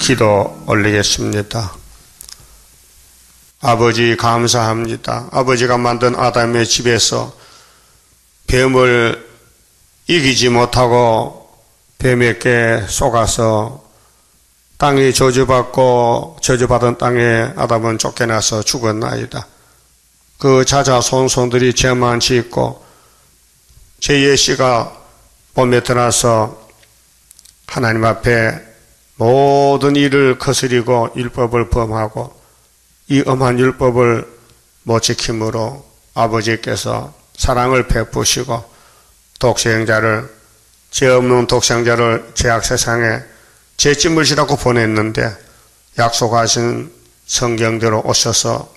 기도 올리겠습니다. 아버지 감사합니다. 아버지가 만든 아담의 집에서 뱀을 이기지 못하고 뱀에게 속아서 땅이 저주받고 저주받은 땅에 아담은 쫓겨나서 죽었나이다. 그 자자손손들이 죄만 짓고 죄의 씨가 봄에 드나서 하나님 앞에 모든 일을 거스리고 율법을 범하고 이 엄한 율법을 못 지킴으로 아버지께서 사랑을 베푸시고 독생자를, 죄 없는 독생자를 죄악 세상에 죄짐을 지라고 보냈는데 약속하신 성경대로 오셔서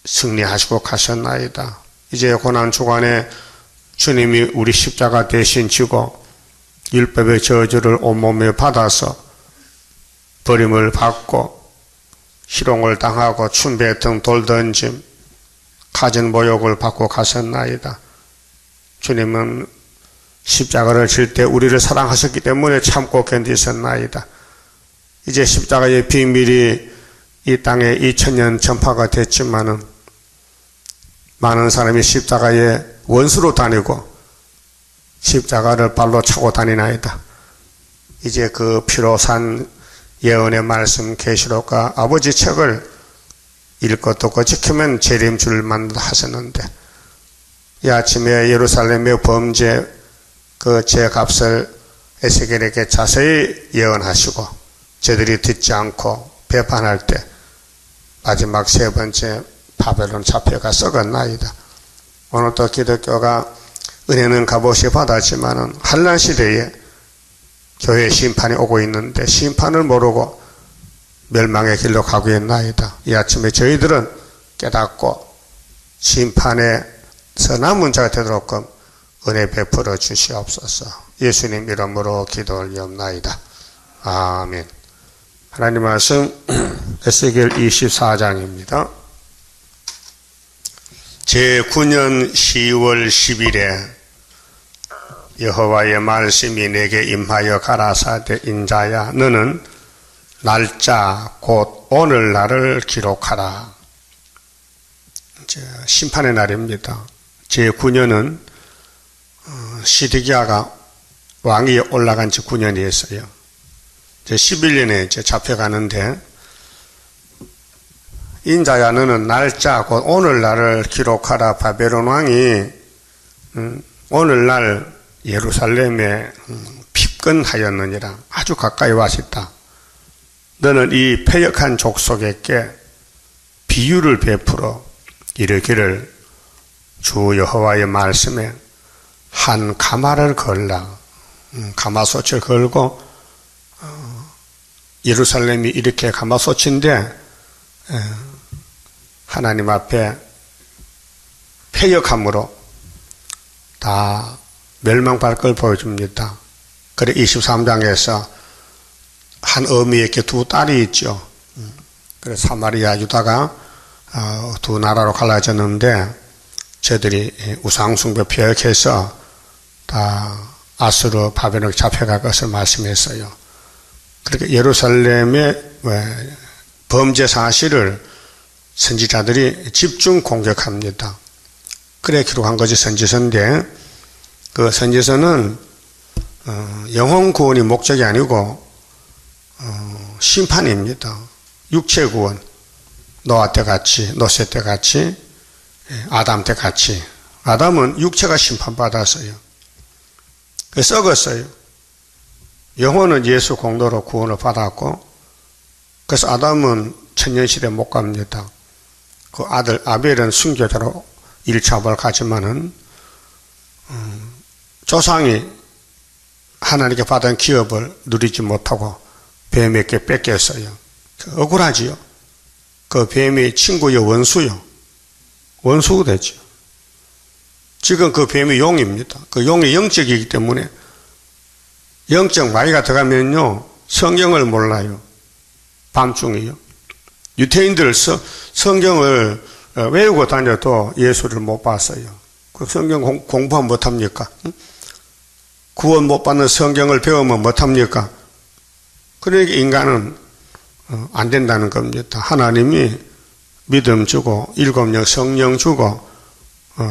승리하시고 가셨나이다. 이제 고난주간에 주님이 우리 십자가 대신 지고 율법의 저주를 온몸에 받아서 버림을 받고 희롱을 당하고 춘배 등 돌던짐, 가진 모욕을 받고 가셨나이다. 주님은 십자가를 질 때 우리를 사랑하셨기 때문에 참고 견디셨나이다. 이제 십자가의 비밀이 이 땅에 2000년 전파가 됐지만은 많은 사람이 십자가의 원수로 다니고 십자가를 발로 차고 다니나이다. 이제 그 피로 산 예언의 말씀 계시록과 아버지 책을 읽고 듣고 지키면 재림줄만 하셨는데 이 아침에 예루살렘의 범죄 그 죄값을 에스겔에게 자세히 예언하시고 저들이 듣지 않고 배반할 때 마지막 세 번째 바벨론 잡혀가 썩었나이다. 오늘 또 기독교가 은혜는 값없이 받았지만은 환난 시대에 교회 심판이 오고 있는데 심판을 모르고 멸망의 길로 가고 있나이다. 이 아침에 저희들은 깨닫고 심판의 선한 자가 되도록 은혜 베풀어 주시옵소서. 예수님 이름으로 기도 올리옵나이다. 아멘. 하나님 말씀 에스겔 24장입니다. 제9년 10월 10일에 여호와의 말씀이 내게 임하여 가라사대 인자야 너는 날짜 곧 오늘날을 기록하라. 심판의 날입니다. 제9년은 시드기야가 왕이 올라간 지 9년이 했어요. 제11년에 이제 잡혀가는데 인자야 너는 날짜 곧 오늘날을 기록하라. 바벨론 왕이 오늘날 예루살렘에 피근하였느니라. 아주 가까이 왔었다. 너는 이 패역한 족속에게 비유를 베풀어 이르기를 주 여호와의 말씀에 한 가마를 걸라. 가마솥을 걸고 예루살렘이 이렇게 가마솥인데 하나님 앞에 패역함으로 다 멸망할 걸 보여줍니다. 그래 23장에서 한 어미에게 두 딸이 있죠. 그래 사마리아 유다가 두 나라로 갈라졌는데 저들이 우상숭배 피역해서 다 아수르 바벨론에 잡혀갈 것을 말씀했어요. 그렇게 예루살렘의 범죄 사실을 선지자들이 집중 공격합니다. 그래 기록한 것이 선지서인데 그 선지서는 영혼 구원이 목적이 아니고 심판입니다. 육체 구원, 노아 때 같이, 노세 때 같이, 아담 때 같이. 아담은 육체가 심판받았어요. 썩었어요. 영혼은 예수 공로로 구원을 받았고 그래서 아담은 천년시대 못 갑니다. 그 아들 아벨은 순교자로 1차업을 가지만은 조상이 하나님께 받은 기업을 누리지 못하고 뱀에게 뺏겼어요. 억울하지요. 그 뱀이 친구요 원수요. 원수가 됐죠. 지금 그 뱀이 용입니다. 그 용이 영적이기 때문에 영적 마귀가 들어가면요 성경을 몰라요. 밤중이요. 유태인들 성경을 외우고 다녀도 예수를 못 봤어요. 그 성경 공부하면 못합니까? 구원 못 받는 성경을 배우면 못합니까? 그러니까 인간은 안 된다는 겁니다. 하나님이 믿음 주고 일곱 성령 주고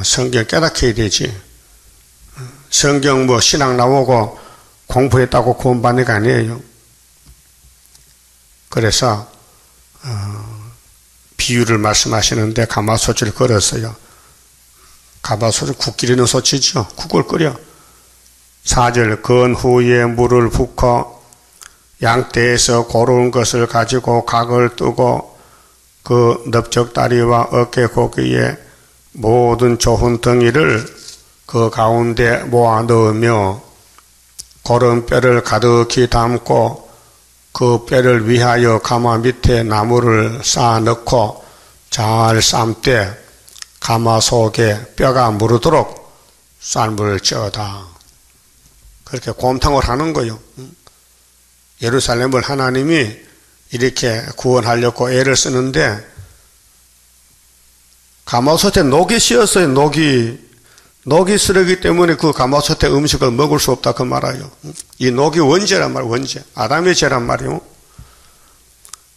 성경 깨닫게 해야 되지. 성경 뭐 신학 나오고 공부했다고 구원받는 게 아니에요. 그래서 비유를 말씀하시는데 가마솥을 걸었어요. 가마솥은 국 끓이는 솥이죠. 국을 끓여. 4절 건 후에 물을 붓고 양떼에서 고르운 것을 가지고 각을 뜨고 그 넓적다리와 어깨 고기에 모든 좋은 덩이를 그 가운데 모아 넣으며 고른 뼈를 가득히 담고 그 뼈를 위하여 가마 밑에 나무를 쌓아 넣고 잘 삶되 가마 속에 뼈가 무르도록 쌀물을 쪄다. 그렇게 곰탕을 하는 거예요. 예루살렘을 하나님이 이렇게 구원하려고 애를 쓰는데 가마솥에 녹이 씌었어요. 녹이 쓰레기 때문에 그 가마솥에 음식을 먹을 수 없다 그 말이에요. 이 녹이 원죄란 말이에요. 원죄. 아담의 죄란 말이에요.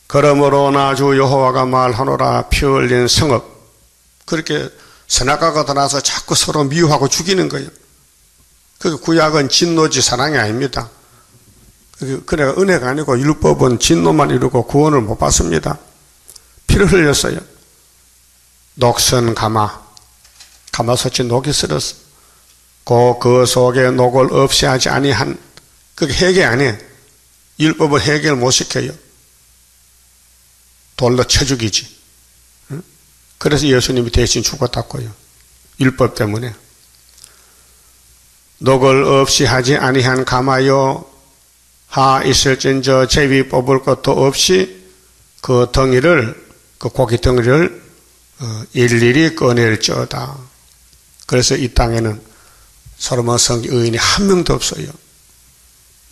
그러므로 나 주 여호와가 말하노라 피 흘린 성읍. 그렇게 선악과가 나서 자꾸 서로 미워하고 죽이는 거예요. 그 구약은 진노지 사랑이 아닙니다. 그래 은혜가 아니고 율법은 진노만 이루고 구원을 못 받습니다. 피를 흘렸어요. 녹슨 가마솥이 녹이 쓸었어. 그 속에 녹을 없이 하지 아니한 그게 해결 아니에요. 율법은 해결 못 시켜요. 돌로 쳐 죽이지. 그래서 예수님이 대신 죽었다고요. 율법 때문에. 녹을 없이 하지 아니한 가마요 하 있을진저 제비 뽑을 것도 없이 그 덩이를 그 고기 덩이를 일일이 꺼낼지어다. 그래서 이 땅에는 솔로몬 성기 의인이 한 명도 없어요.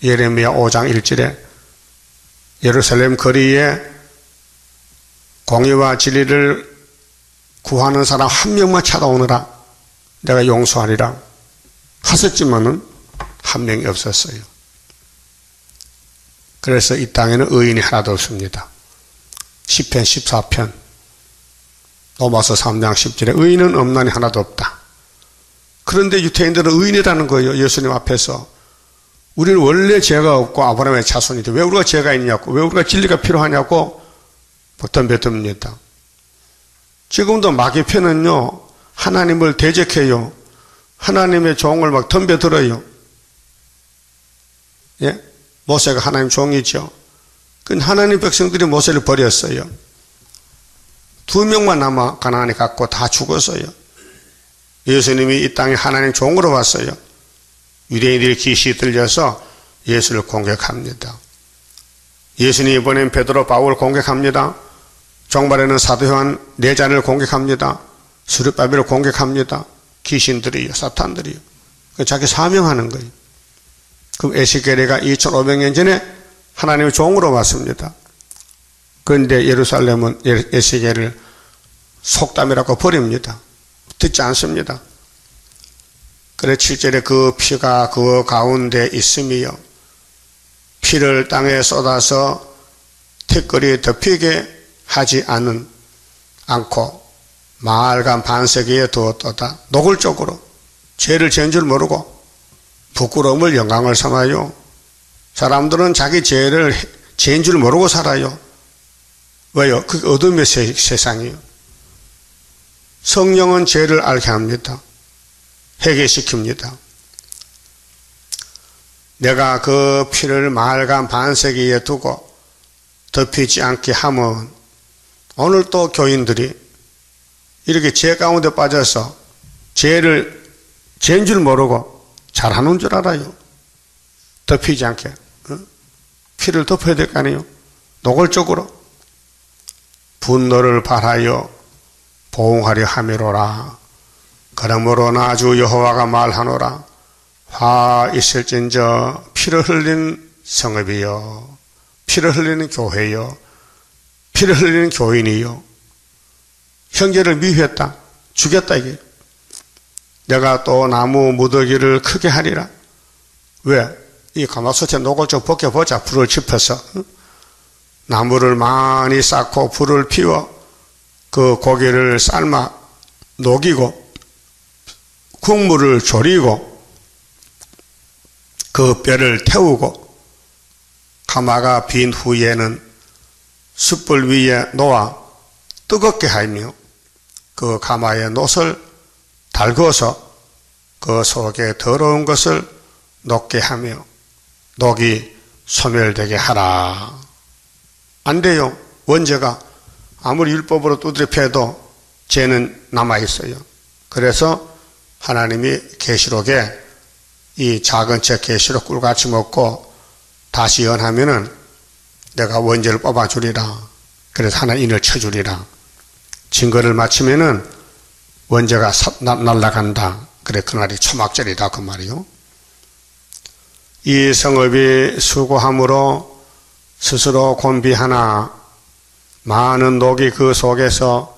예레미야 5장 1절에 예루살렘 거리에 공의와 진리를 구하는 사람 한 명만 찾아오느라 내가 용서하리라 하셨지만은 한 명이 없었어요. 그래서 이 땅에는 의인이 하나도 없습니다. 시편 14편 로마서 3장 10절에 의인은 없나니 하나도 없다. 그런데 유태인들은 의인이라는 거예요. 예수님 앞에서. 우리는 원래 죄가 없고 아브라함의 자손이죠. 왜 우리가 죄가 있냐고, 왜 우리가 진리가 필요하냐고 덤벼듭니다. 지금도 마귀편은요 하나님을 대적해요. 하나님의 종을 막 덤벼들어요. 예? 모세가 하나님 종이죠. 그 하나님 백성들이 모세를 버렸어요. 2명만 남아 가나안에 갔고 다 죽었어요. 예수님이 이 땅에 하나님 종으로 왔어요. 유대인들이 기시 들려서 예수를 공격합니다. 예수님이 이번엔 베드로 바울 공격합니다. 종말에는 사도 요한 내자를 공격합니다. 스룹바벨을 공격합니다. 귀신들이요, 사탄들이요. 자기 사명하는 거예요. 그럼 에스겔이가 2500년 전에 하나님의 종으로 왔습니다. 그런데 예루살렘은 에스겔을 속담이라고 버립니다. 듣지 않습니다. 그래 7절에 그 피가 그 가운데 있으며 피를 땅에 쏟아서 티끌이 덮이게 하지 않고 말간 반세기에 두었도다. 노골적으로 죄를 지은 줄 모르고 부끄러움을 영광을 삼아요. 사람들은 자기 죄를 죄인 줄 모르고 살아요. 왜요? 그게 어둠의 세상이에요. 성령은 죄를 알게 합니다. 회개시킵니다. 내가 그 피를 말간 반세기에 두고 덮이지 않게 하면 오늘 또 교인들이 이렇게 죄 가운데 빠져서 죄인 줄 모르고 잘하는 줄 알아요. 덮이지 않게. 피를 덮어야 될 거 아니에요. 노골적으로 분노를 발하여 보응하려 함이로라. 그러므로 나 주 여호와가 말하노라. 화 있을진저 피를 흘린 성읍이요, 피를 흘리는 교회요, 피를 흘리는 교인이요. 형제를 미워했다, 죽였다 이게. 내가 또 나무 무더기를 크게 하리라. 왜? 이 가마솥에 녹을 좀 벗겨보자. 불을 지펴서. 나무를 많이 쌓고 불을 피워 그 고기를 삶아 녹이고 국물을 졸이고 그 뼈를 태우고 가마가 빈 후에는 숯불 위에 놓아 뜨겁게 하며 그 가마의 놋을 달궈서 그 속에 더러운 것을 녹게 하며 녹이 소멸되게 하라. 안 돼요. 원죄가 아무리 율법으로 두드려 패도 죄는 남아있어요. 그래서 하나님이 계시록에 이 작은 책 계시록 꿀같이 먹고 다시 연하면은 내가 원죄를 뽑아주리라. 그래서 하나 인을 쳐주리라. 증거를 마치면은 원죄가 날아간다. 그래 그날이 초막절이다 그 말이요. 이 성읍이 수고함으로 스스로 곤비하나 많은 녹이 그 속에서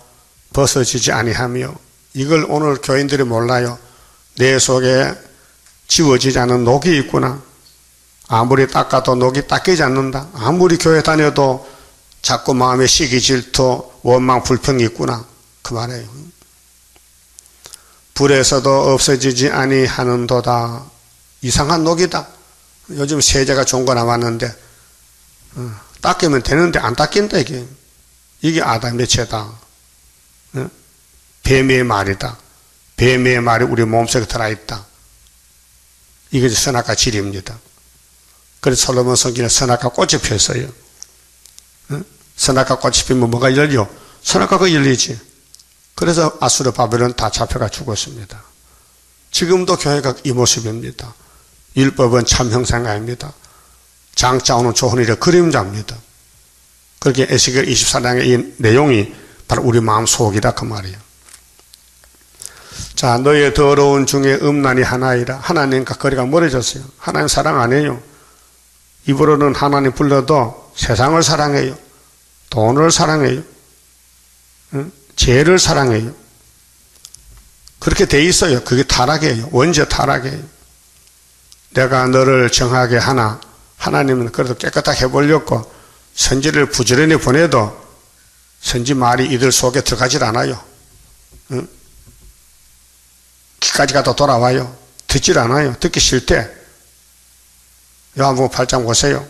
벗어지지 아니하며 이걸 오늘 교인들이 몰라요. 내 속에 지워지지 않은 녹이 있구나. 아무리 닦아도 녹이 닦이지 않는다. 아무리 교회 다녀도 자꾸 마음에 시기 질투 원망 불평이 있구나 그 말이에요. 불에서도 없어지지 아니하는도다. 이상한 녹이다. 요즘 세제가 좋은 거 나왔는데 닦이면 되는데 안 닦인다 이게. 이게 아담의 죄다. 뱀의 말이다. 뱀의 말이 우리 몸속에 들어있다. 이게 선악과 질입니다. 그래서 솔로몬 성경에 선악과 꽃이 폈어요. 선악과 꽃이 피면 뭐가 열려? 선악과가 열리지. 그래서 아수르 바벨론 다 잡혀가 죽었습니다. 지금도 교회가 이 모습입니다. 율법은 참 형상가입니다. 장차 오는 조헌이라 그림자입니다. 그렇게 에스겔 24장의 이 내용이 바로 우리 마음 속이다 그 말이에요. 자, 너의 더러운 중에 음란이 하나이라. 하나님과 거리가 멀어졌어요. 하나님 사랑 안 해요. 입으로는 하나님 불러도 세상을 사랑해요. 돈을 사랑해요. 죄를 사랑해요. 그렇게 돼 있어요. 그게 타락이에요. 원죄 타락이에요. 내가 너를 정하게 하나 하나님은 그래도 깨끗하게 해보려고 선지를 부지런히 보내도 선지 말이 이들 속에 들어가질 않아요. 귀까지 가도 돌아와요. 듣질 않아요. 듣기 싫대. 요한복음 8장 보세요.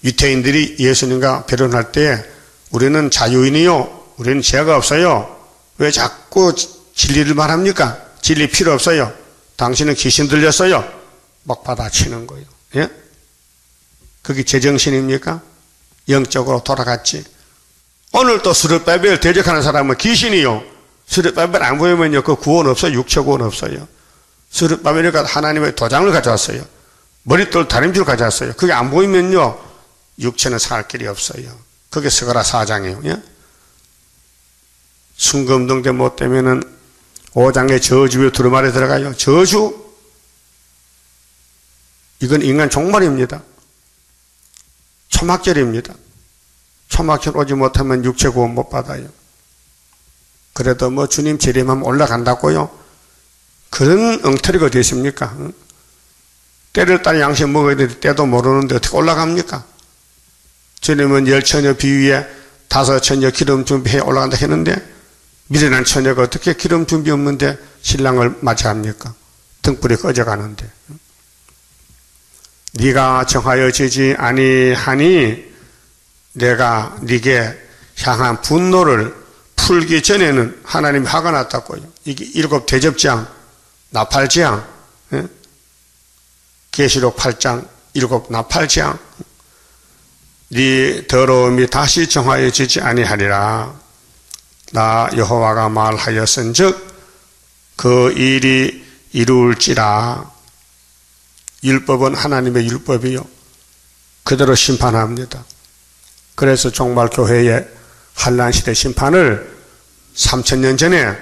유태인들이 예수님과 결혼할 때 우리는 자유인이요. 우리는 죄가 없어요. 왜 자꾸 진리를 말합니까? 진리 필요 없어요. 당신은 귀신 들렸어요. 막 받아치는 거예요. 예? 그게 제정신입니까? 영적으로 돌아갔지. 오늘 또 스룹바벨 대적하는 사람은 귀신이요. 스룹바벨 안 보이면요. 그 구원 없어요. 육체 구원 없어요. 스룹바벨이 하나님의 도장을 가져왔어요. 머릿돌 다림줄 가져왔어요. 그게 안 보이면요. 육체는 살 길이 없어요. 그게 스가랴 4장이에요. 예? 순금동대 못 되면은 5장의 저주에 두루마리 들어가요. 저주? 이건 인간 종말입니다. 초막절입니다. 초막절 오지 못하면 육체 구원 못 받아요. 그래도 뭐 주님 재림하면 올라간다고요? 그런 엉터리가 되십니까? 때를 따라 양식 먹어야 되는데 때도 모르는데 어떻게 올라갑니까? 주님은 10처녀 비위에 5처녀 기름 준비해 올라간다 했는데 미련한 처녀가 어떻게 기름 준비 없는데 신랑을 맞이합니까? 등불이 꺼져가는데. 네가 정하여지지 아니하니 내가 네게 향한 분노를 풀기 전에는 하나님이 화가 났다고요. 이게 7 대접장, 나팔장, 계시록 8장 7 나팔장. 네 더러움이 다시 정하여지지 아니하리라. 나 여호와가 말하였은즉 그 일이 이루울지라. 율법은 하나님의 율법이요. 그대로 심판합니다. 그래서 종말 교회의 환란시대 심판을 3000년 전에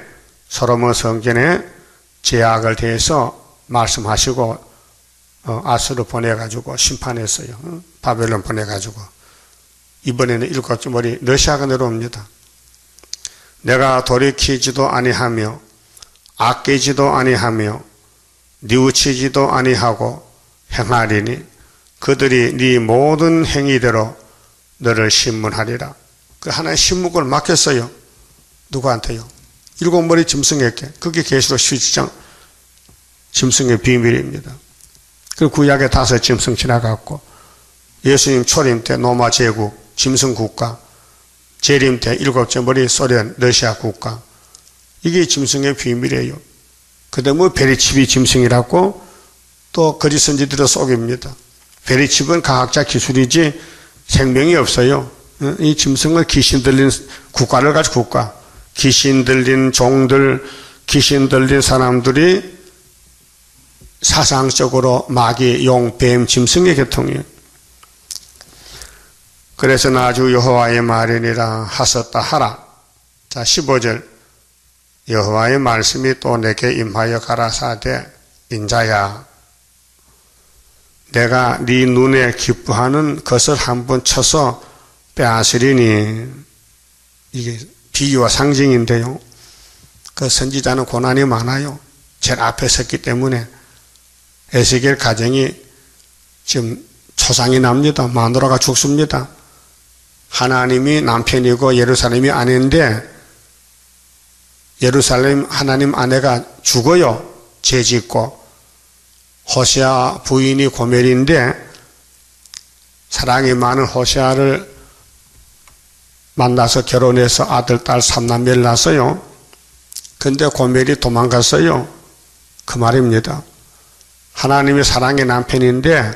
솔로몬 성전에 제약을 대해서 말씀하시고 아수르 보내가지고 심판했어요. 바벨론 보내가지고. 이번에는 7주머리 러시아가 내려옵니다. 내가 돌이키지도 아니하며 아끼지도 아니하며 뉘우치지도 아니하고 행하리니 그들이 네 모든 행위대로 너를 신문하리라. 그 하나의 신문을 맡겼어요. 누구한테요? 7머리 짐승에게. 그게 계시록 17장 짐승의 비밀입니다. 그 구약에 5 짐승 지나갔고, 예수님 초림 때 로마 제국 짐승 국가, 재림 때 7째 머리 소련 러시아 국가. 이게 짐승의 비밀이에요. 그다음에 베리칩이 짐승이라고 또 거짓 선지들을 속입니다. 베리칩은 과학자 기술이지 생명이 없어요. 이 짐승은 귀신 들린 국가를 가지고 국가, 귀신 들린 종들, 귀신 들린 사람들이 사상적으로 마귀, 용, 뱀, 짐승의 계통이에요. 그래서 나 주 여호와의 말이니라 하셨다 하라. 자, 15절. 여호와의 말씀이 또 내게 임하여 가라사대 인자야, 내가 네 눈에 기뻐하는 것을 한번 쳐서 빼앗으리니. 이게 비유와 상징인데요. 그 선지자는 고난이 많아요. 제일 앞에 섰기 때문에 에스겔 가정이 지금 초상이 납니다. 마누라가 죽습니다. 하나님이 남편이고 예루살렘이 아내인데 예루살렘 하나님 아내가 죽어요. 죄 짓고. 호세아 부인이 고멜인데 사랑이 많은 호세아를 만나서 결혼해서 아들, 딸, 3남매를 낳았어요. 근데 고멜이 도망갔어요. 그 말입니다. 하나님의 사랑의 남편인데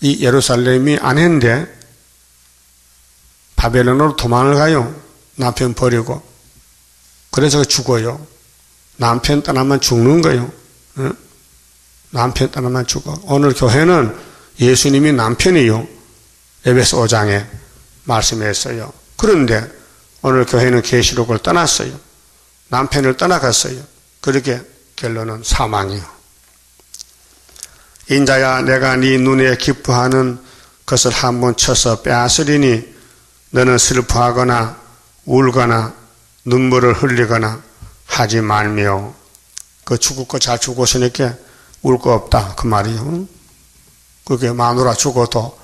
이 예루살렘이 아내인데 바벨론으로 도망을 가요. 남편 버리고. 그래서 죽어요. 남편 떠나면 죽는 거예요. 응? 남편 떠나면 죽어. 오늘 교회는 예수님이 남편이요. 에베소 5장에 말씀했어요. 그런데 오늘 교회는 계시록을 떠났어요. 남편을 떠나갔어요. 그렇게 결론은 사망이요. 인자야, 내가 네 눈에 기뻐하는 것을 한번 쳐서 빼앗으리니 너는 슬퍼하거나 울거나 눈물을 흘리거나 하지 말며. 그 죽을 거 잘 죽었으니까 울 거 없다 그 말이요. 그게 마누라 죽어도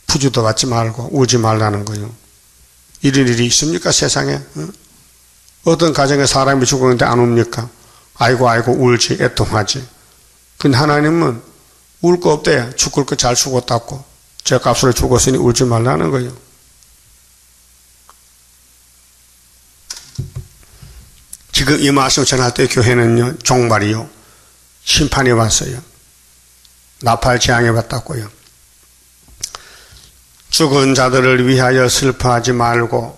부주도 받지 말고 우지 말라는 거요. 이런 일이 있습니까 세상에? 어떤 가정에 사람이 죽었는데 안 웁니까? 아이고 울지, 애통하지. 근데 하나님은 울 거 없대. 죽을 거 잘 죽었다고. 죗값으로 죽었으니 울지 말라는 거요. 지금 이 말씀 전할 때 교회는요, 종말이요, 심판이 왔어요. 나팔 재앙이 왔다고요. 죽은 자들을 위하여 슬퍼하지 말고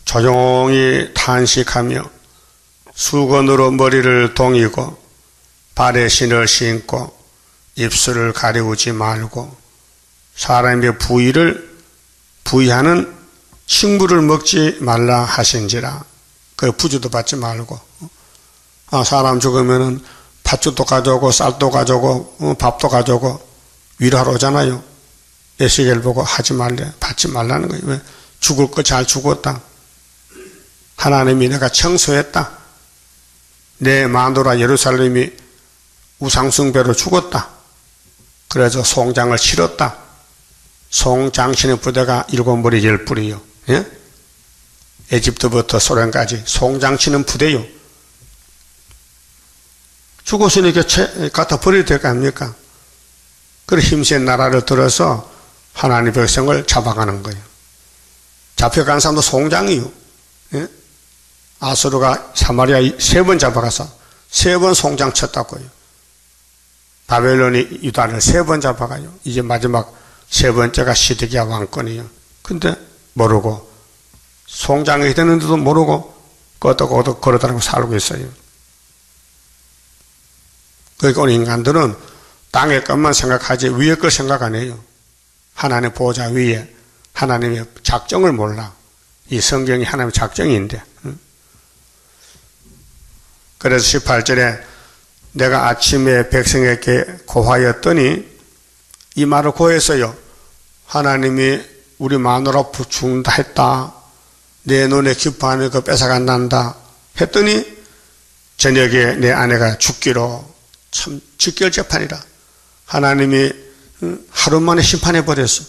조용히 탄식하며 수건으로 머리를 동이고 발에 신을 신고 입술을 가리우지 말고 사람의 부의하는 식물을 먹지 말라 하신지라. 그 부주도 받지 말고. 사람 죽으면은 팥죽도 가져오고 쌀도 가져오고 밥도 가져오고 위로하러 오잖아요. 에스겔 보고 하지 말래, 받지 말라는 거예요. 왜? 죽을 거 잘 죽었다. 하나님이 내가 청소했다. 내 마누라 예루살렘이 우상숭배로 죽었다. 그래서 송장을 치렀다. 송장신의 부대가 7머리 10뿔이요. 예? 에집트부터 소련까지 송장치는 부대요. 죽었으니까 갖다 버려야 될 거 아닙니까? 그래 힘센 나라를 들어서 하나님의 백성을 잡아가는 거예요. 잡혀간 사람도 송장이요. 예? 아수르가 사마리아 3번 잡아가서 3번 송장 쳤다고요. 바벨론이 유다를 3번 잡아가요. 이제 마지막 3번째가 시드기야 왕권이요. 근데 모르고 송장이 되는데도 모르고 끄덕끄덕 걸어다니고 살고 있어요. 그러니까 오늘 인간들은 땅의 것만 생각하지 위의 걸 생각 안 해요. 하나님의 보좌 위에 하나님의 작정을 몰라. 이 성경이 하나님의 작정인데. 그래서 18절에 내가 아침에 백성에게 고하였더니 이 말을 고했어요. 하나님이 우리 마누라 죽는다 했다. 내 눈에 기뻐하며 그 뺏어간단다 했더니 저녁에 내 아내가 죽기로. 참 직결재판이라. 하나님이 하루 만에 심판해 버렸어.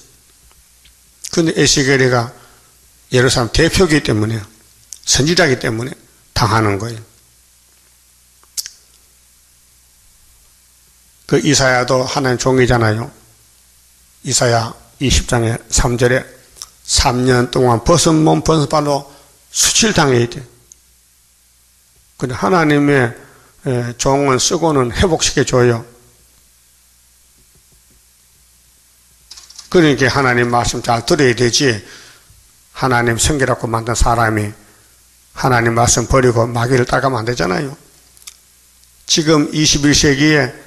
근데 에스겔이가 예루살렘 대표이기 때문에, 선지자이기 때문에 당하는 거예요. 그 이사야도 하나님 종이잖아요. 이사야 20장의 3절에 3년 동안 벗은 몸 벗은 발로 수칠당해야 돼. 근데 하나님의 종은 쓰고는 회복시켜줘요. 그러니까 하나님 말씀 잘 들어야 되지, 하나님 성결하고 만든 사람이 하나님 말씀 버리고 마귀를 따르면 안 되잖아요. 지금 21세기에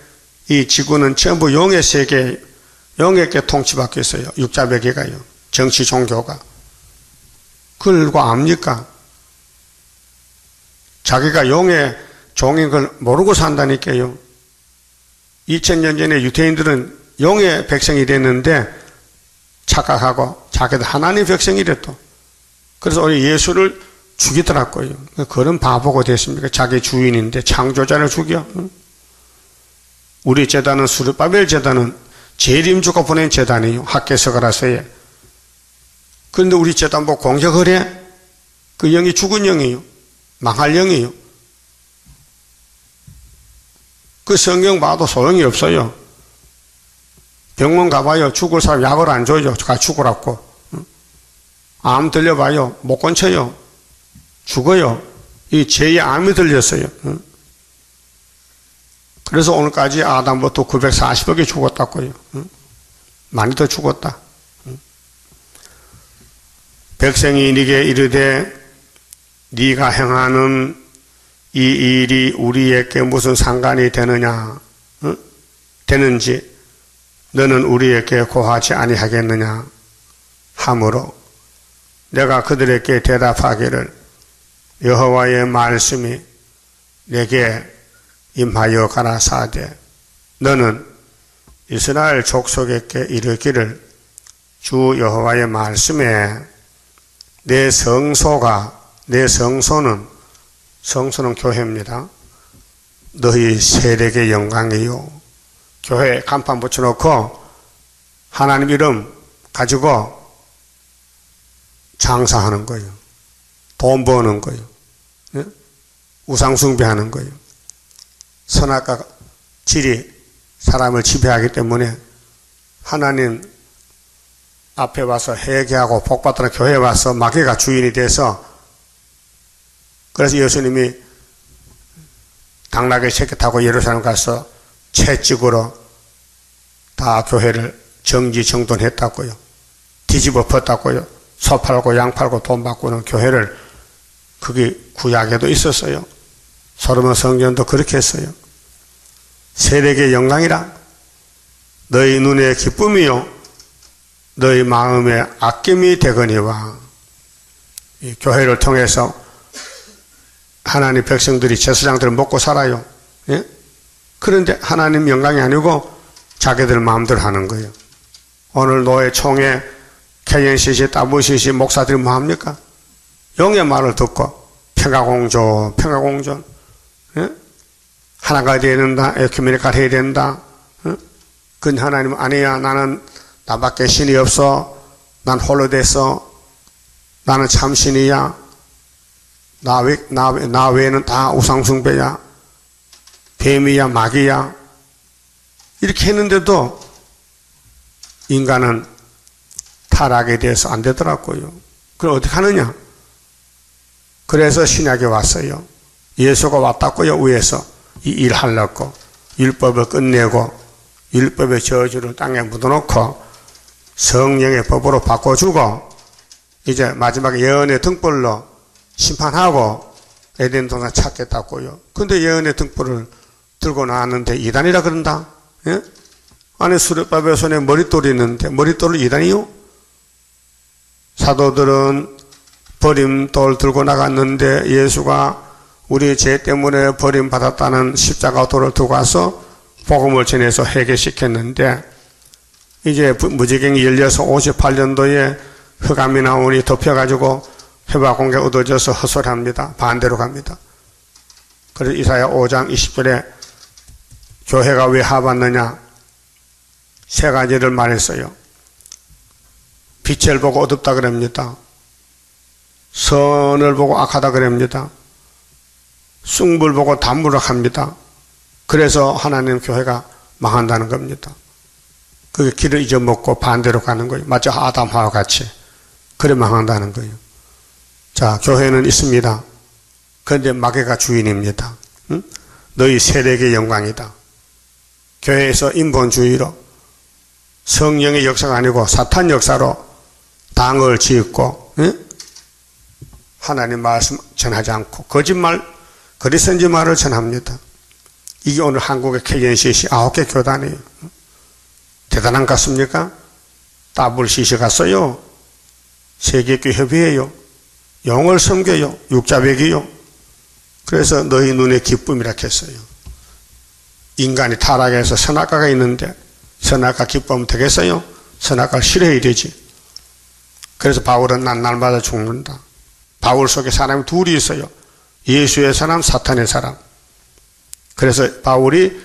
이 지구는 전부 영의 세계, 영에게 통치받고 있어요. 육자배계가요. 정치 종교가. 그걸 누가 압니까? 자기가 영의 종인 걸 모르고 산다니까요. 2000년 전에 유대인들은 영의 백성이 됐는데 착각하고 자기도 하나님의 백성이래 또. 그래서 우리 예수를 죽이더라고요. 그런 바보가 됐습니까? 자기 주인인데 창조자를 죽여. 우리 제단은 수르바벨 제단은 재림주가 보낸 제단이에요. 학개서가라서에. 그런데 우리 제단 보고 공격을 해? 그 영이 죽은 영이에요. 망할 영이에요. 그 성경 봐도 소용이 없어요. 병원 가봐요. 죽을 사람 약을 안 줘요. 가 죽으라고. 암 들려봐요. 못 건쳐요. 죽어요. 이 죄의 암이 들렸어요. 그래서 오늘까지 아담부터 940억이 죽었다고요. 많이 더 죽었다. 백성이 네게 이르되 네가 행하는 이 일이 우리에게 무슨 상관이 되느냐, 되는지 너는 우리에게 고하지 아니하겠느냐 하므로 내가 그들에게 대답하기를 여호와의 말씀이 내게 임하여 가라사대 너는 이스라엘 족속에게 이르기를 주 여호와의 말씀에 내 성소가, 내 성소는 교회입니다. 너희 세력의 영광이요. 교회에 간판 붙여놓고 하나님 이름 가지고 장사하는 거예요. 돈 버는 거예요. 우상숭배하는 거예요. 선악과 질이 사람을 지배하기 때문에 하나님 앞에 와서 회개하고 복받들어 교회에 와서 마귀가 주인이 돼서, 그래서 예수님이 당나귀 새끼 타고 예루살렘 가서 채찍으로 다 교회를 정지정돈했다고요. 뒤집어 엎었다고요. 소 팔고 양 팔고 돈 받고는 교회를, 그게 구약에도 있었어요. 솔로몬 성전도 그렇게 했어요. 세력의 영광이라 너희 눈의 기쁨이요 너희 마음의 아낌이 되거니와. 이 교회를 통해서 하나님 백성들이 제사장들을 먹고 살아요. 예? 그런데 하나님 영광이 아니고 자기들 마음대로 하는 거예요. 오늘 노예 총회 KNCC, WCC 목사들이 뭐 합니까? 영의 말을 듣고 평화공존, 평화공존, 예? 하나가 되어야 된다, 에큐메니카 해야 된다. 예? 근데 하나님은 아니야, 나는 나밖에 신이 없어, 난 홀로 됐어, 나는 참신이야, 나 외에는 다 우상숭배야, 뱀이야, 마귀야, 이렇게 했는데도 인간은 타락에 대해서 안 되더라고요. 그럼 어떻게 하느냐? 그래서 신약이 왔어요. 예수가 왔다고요. 위에서 이 일 하려고 율법을 끝내고 율법의 저주를 땅에 묻어놓고 성령의 법으로 바꿔주고 이제 마지막에 예언의 등불로 심판하고 에덴 동산 찾겠다고요. 근데 예언의 등불을 들고 나왔는데 이단이라 그런다. 예? 안에 수레바벨 손에 머릿돌이 있는데 머릿돌을 이단이요? 사도들은 버림돌 들고 나갔는데 예수가 우리 죄 때문에 버림받았다는 십자가 돌을 두고 와서 복음을 전해서 해결시켰는데 이제 무지경이 열려서 58년도에 흑암이 나오니 덮여가지고 회화공개 얻어져서 헛소리합니다. 반대로 갑니다. 그래서 이사야 5장 20절에 교회가 왜 하받느냐 세 가지를 말했어요. 빛을 보고 어둡다 그럽니다. 선을 보고 악하다 그럽니다. 숭불 보고 담무락합니다. 그래서 하나님 교회가 망한다는 겁니다. 그게 길을 잊어먹고 반대로 가는 거예요. 마치 아담하와 같이. 그래 망한다는 거예요. 자, 교회는 있습니다. 그런데 마귀가 주인입니다. 응? 너희 세력의 영광이다. 교회에서 인본주의로 성령의 역사가 아니고 사탄 역사로 당을 짓고, 응? 하나님 말씀 전하지 않고 거짓말, 거리선지 말을 전합니다. 이게 오늘 한국의 KNCC 9개 교단이에요. 대단한 것 같습니까? WCC 갔어요. 세계교 협의회요. 영을 섬겨요. 육자백이요. 그래서 너희 눈의 기쁨이라 했어요. 인간이 타락해서 선악과가 있는데 선악과 기쁨 되겠어요? 선악과를 싫어해야 되지. 그래서 바울은 난 날마다 죽는다. 바울 속에 사람이 둘이 있어요. 예수의 사람, 사탄의 사람. 그래서 바울이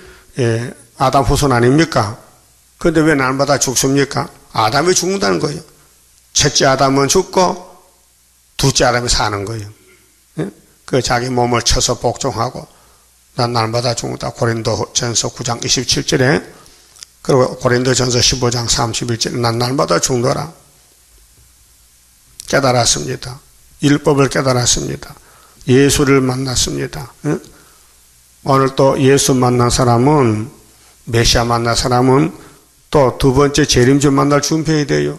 아담 후손 아닙니까? 그런데 왜 날마다 죽습니까? 아담이 죽는다는 거예요. 첫째 아담은 죽고 둘째 아담이 사는 거예요. 그 자기 몸을 쳐서 복종하고 난 날마다 죽는다. 고린도전서 9장 27절에 그리고 고린도전서 15장 31절에 난 날마다 죽노라. 깨달았습니다. 율법을 깨달았습니다. 예수를 만났습니다. 오늘 또 예수 만난 사람은, 메시아 만난 사람은 또 두 번째 재림주 만날 준비해야 돼요.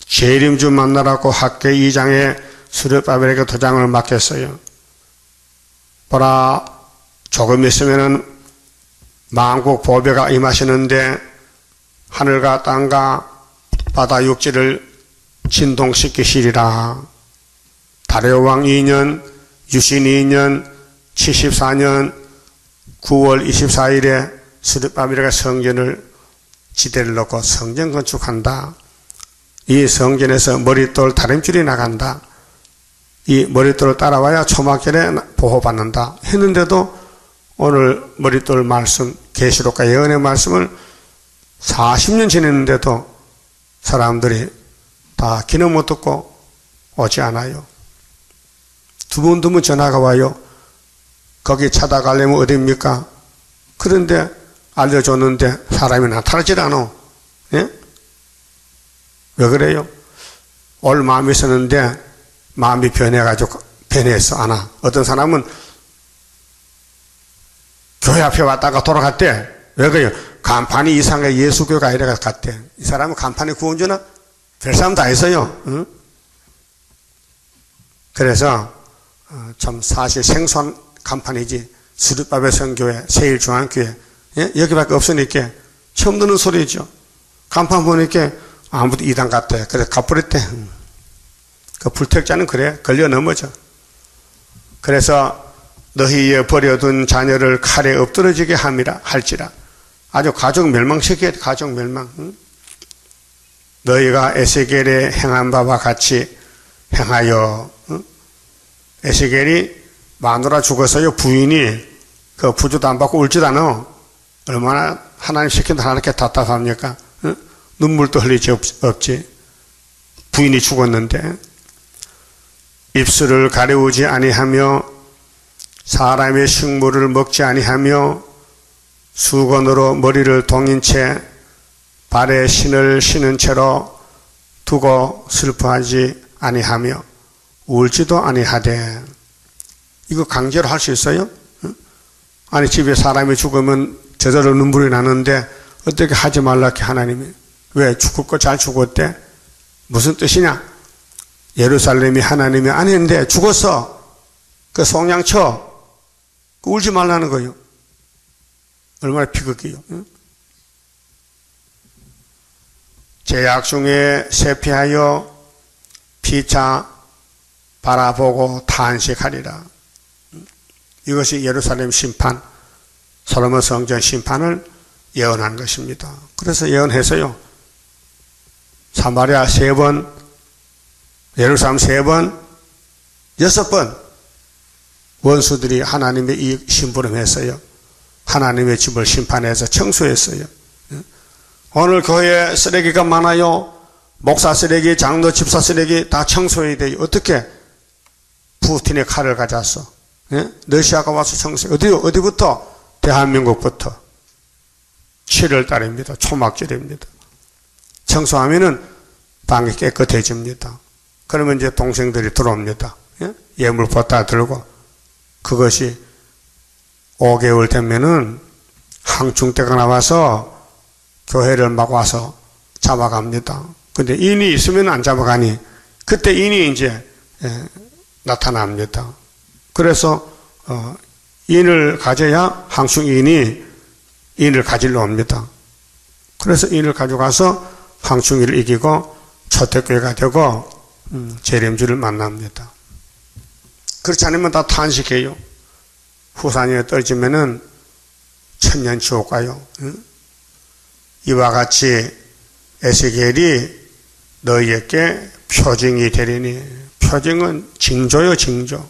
재림주 만나라고 학계 2장에 스룹바벨에게 도장을 맡겼어요. 보라, 조금 있으면은 만국 보배가 임하시는데 하늘과 땅과 바다 육지를 진동시키시리라. 다레오 왕 2년, 유신 2년, 74년 9월 24일에 스룹바벨에게 성전을 지대를 놓고 성전 건축한다. 이 성전에서 머릿돌 다림줄이 나간다. 이 머릿돌을 따라와야 초막절에 보호받는다 했는데도 오늘 머릿돌 말씀, 계시록과 예언의 말씀을 40년 지냈는데도 사람들이 다 귀는 못 듣고 오지 않아요. 두번 전화가 와요. 거기 찾아가려면 어디입니까? 그런데 알려줬는데 사람이 나타나질 않아. 예? 왜 그래요? 올 마음이 있었는데 마음이 변해가지고 변했어. 안 와. 어떤 사람은 교회 앞에 왔다가 돌아갔대. 왜 그래요? 간판이 이상해. 예수교가 이래가 갔대. 이 사람은 간판이 구원 주나? 별 사람 다 있어요. 응? 그래서 참 사실 생소한 간판이지. 스룹바벨 성교회, 세일중앙교회 예? 여기밖에 없으니까 처음 듣는 소리죠. 간판 보니까 아무도 이단 같대. 그래서 가버렸대. 그 불택자는 그래. 걸려 넘어져. 그래서 너희의 버려둔 자녀를 칼에 엎드러지게 함이라 할지라. 아주 가족 멸망시켜야 돼. 가족 멸망. 응? 너희가 에스겔에 행한 바와 같이 행하여. 응? 에스겔이 마누라 죽었어요. 부인이 그 부주도 안 받고 울지도 않아. 얼마나 하나님 시킨다 하나님께 답답합니까? 응? 눈물도 흘리지 없지. 부인이 죽었는데 입술을 가려우지 아니하며 사람의 식물을 먹지 아니하며 수건으로 머리를 동인 채 발에 신을 신은 채로 두고 슬퍼하지 아니하며 울지도 아니하되. 이거 강제로 할 수 있어요? 아니 집에 사람이 죽으면 저절로 눈물이 나는데 어떻게 하지 말라 게 하나님이. 왜? 죽을 거 잘 죽었대? 무슨 뜻이냐? 예루살렘이 하나님이 아닌데 죽었어. 그 송양쳐. 울지 말라는 거예요. 얼마나 비극이에요. 응? 제약 중에 세피하여 피차 바라보고 탄식하리라. 이것이 예루살렘 심판, 솔로몬 성전 심판을 예언한 것입니다. 그래서 예언해서요. 사마리아 3번, 예루살렘 3번, 6번 원수들이 하나님의 이 심부름했어요. 하나님의 집을 심판해서 청소했어요. 오늘 교회에 쓰레기가 많아요. 목사 쓰레기, 장로 집사 쓰레기 다 청소해야 돼요. 어떻게? 푸틴의 칼을 가져왔어. 예? 러시아가 와서 청소해. 어디부터? 대한민국부터. 7월 달입니다. 초막절입니다. 청소하면은 방이 깨끗해집니다. 그러면 이제 동생들이 들어옵니다. 예? 예물 보따 들고. 그것이 5개월 되면은 항충대가 나와서 교회를 막 와서 잡아갑니다. 근데 인이 있으면 안 잡아가니 그때 인이 이제 나타납니다. 그래서 인을 가져야 항충인이 인을 가지러 옵니다. 그래서 인을 가져가서 항충이를 이기고 초대교회가 되고 재림주를 만납니다. 그렇지 않으면 다 탄식해요. 후산에 떨어지면은 천년 지옥 가요. 이와 같이 에스겔이 너희에게 표징이 되리니, 표징은 징조요, 징조.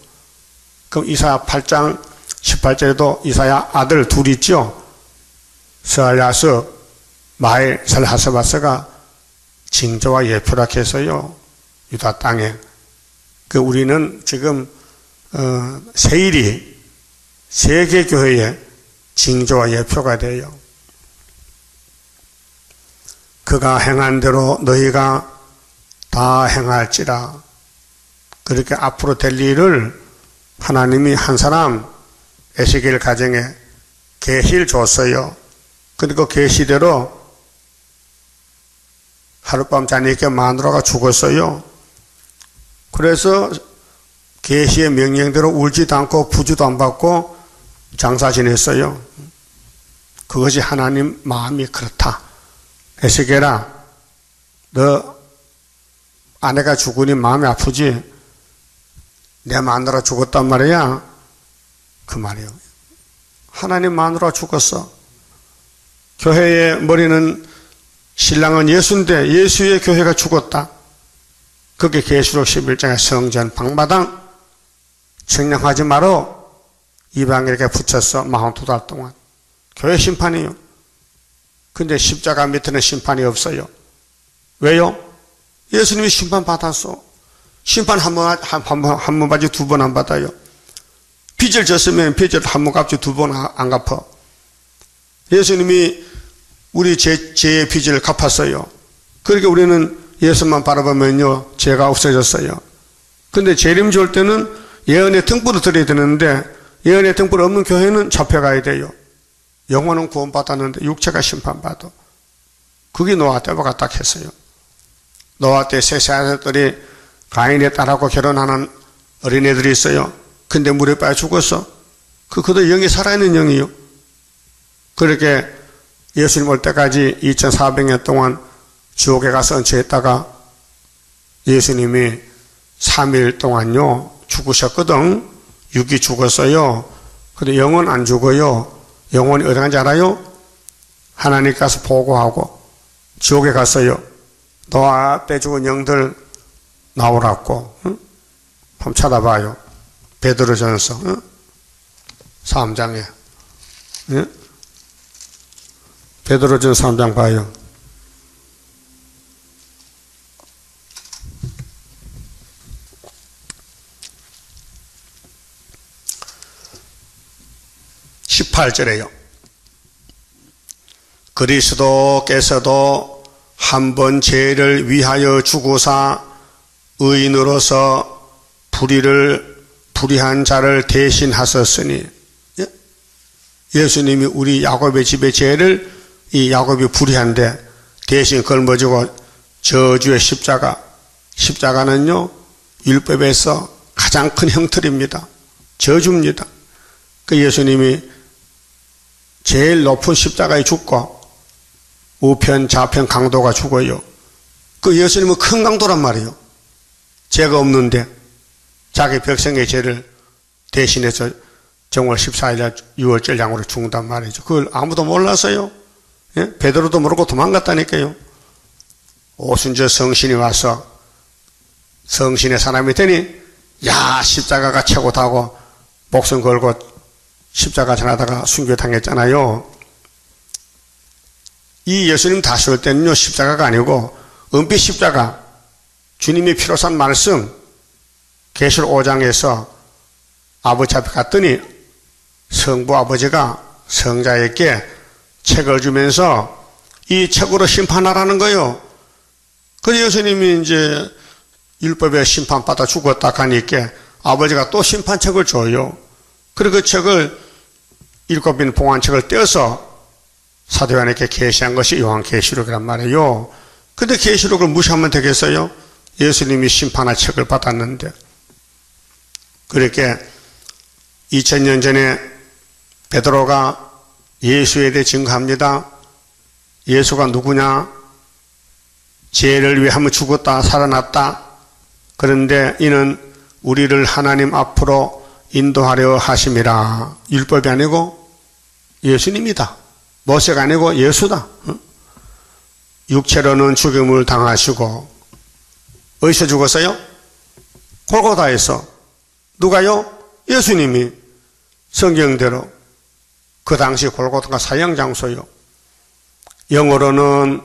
그럼 이사야 8장 18절에도 이사야 아들 둘 있죠. 스알야스, 마엘, 살하스바스가 징조와 예표라 해서요, 유다 땅에. 우리는 지금 세일이 세계교회의 징조와 예표가 돼요. 그가 행한 대로 너희가 다 행할지라. 그렇게 앞으로 될 일을 하나님이 한 사람 에스겔 가정에 계시를 줬어요. 근데 그 계시대로 하룻밤 자니까 마누라가 죽었어요. 그래서 계시의 명령대로 울지도 않고 부주도 안 받고 장사 지냈어요. 그것이 하나님 마음이 그렇다. 에스겔아, 너 아내가 죽으니 마음이 아프지? 내 마누라 죽었단 말이야. 그 말이에요. 하나님 마누라 죽었어. 교회의 머리는 신랑은 예수인데 예수의 교회가 죽었다. 그게 계시록 11장의 성전 방마당 청량하지 말어 이방인에게 붙였어. 42달 동안. 교회 심판이에요. 근데 십자가 밑에는 심판이 없어요. 왜요? 예수님이 심판 받았어. 심판 한 번 받지 두 번 안 받아요. 빚을 졌으면 빚을 한 번 갚지 두 번 안 갚아. 예수님이 우리 죄의 빚을 갚았어요. 그렇게 우리는 예수만 바라보면요, 죄가 없어졌어요. 근데 재림주 올 때는 예언의 등불을 드려야 되는데 예언의 등불 없는 교회는 잡혀가야 돼요. 영혼은 구원받았는데 육체가 심판받아. 그게 노아 때와 딱 했어요. 노아 때 세 아들들이 가인의 딸하고 결혼하는 어린애들이 있어요. 근데 물에 빠져 죽었어. 그도 영이 살아있는 영이요. 그렇게 예수님 올 때까지 2400년 동안 지옥에 가서 얹혀있다가 예수님이 3일 동안요 죽으셨거든. 육이 죽었어요. 근데 영은 안 죽어요. 영혼이 어디 간지 알아요? 하나님 가서 보고하고 지옥에 갔어요. 노아 때 죽은 영들 나오라고. 응? 한번 찾아봐요. 베드로전서 3장에. 응? 베드로전서 3장 봐요. (18절에요) 그리스도께서도 한 번 죄를 위하여 죽으사 의인으로서 불의한 자를 대신하셨으니, 예수님이 우리 야곱의 집의 죄를, 이 야곱이 불의한데 대신 걸머지고 저주의 십자가는요 율법에서 가장 큰 형틀입니다. 저주입니다. 그 예수님이 제일 높은 십자가에 죽고 우편 좌편 강도가 죽어요. 그 예수님은 큰 강도란 말이에요. 죄가 없는데 자기 백성의 죄를 대신해서 정월 14일 6월절 양으로 죽는단 말이죠. 그걸 아무도 몰랐어요. 예? 베드로도 모르고 도망갔다니까요. 오순절 성신이 와서 성신의 사람이 되니 야 십자가가 최고다고 목숨 걸고 십자가 전하다가 순교당했잖아요. 이 예수님 다시 올 때는요 십자가가 아니고 은빛 십자가, 주님이 피로 산 말씀, 계시록 5장에서 아버지 앞에 갔더니 성부 아버지가 성자에게 책을 주면서 이 책으로 심판하라는 거예요. 그래서 예수님이 이제 율법에 심판받아 죽었다 하니까 아버지가 또 심판책을 줘요. 그리고 그 책을 7인 봉안책을 떼어서 사도 요한에게 계시한 것이 요한계시록이란 말이에요. 근데 계시록을 무시하면 되겠어요? 예수님이 심판할 책을 받았는데. 그렇게 2000년 전에 베드로가 예수에 대해 증거합니다. 예수가 누구냐? 죄를 위해 한번 죽었다 살아났다. 그런데 이는 우리를 하나님 앞으로 인도하려 하심이라. 율법이 아니고 예수님이다. 모세가 아니고 예수다. 육체로는 죽임을 당하시고 어디서 죽었어요? 골고다에서. 누가요? 예수님이. 성경대로. 그 당시 골고다가 사형장소요. 영으로는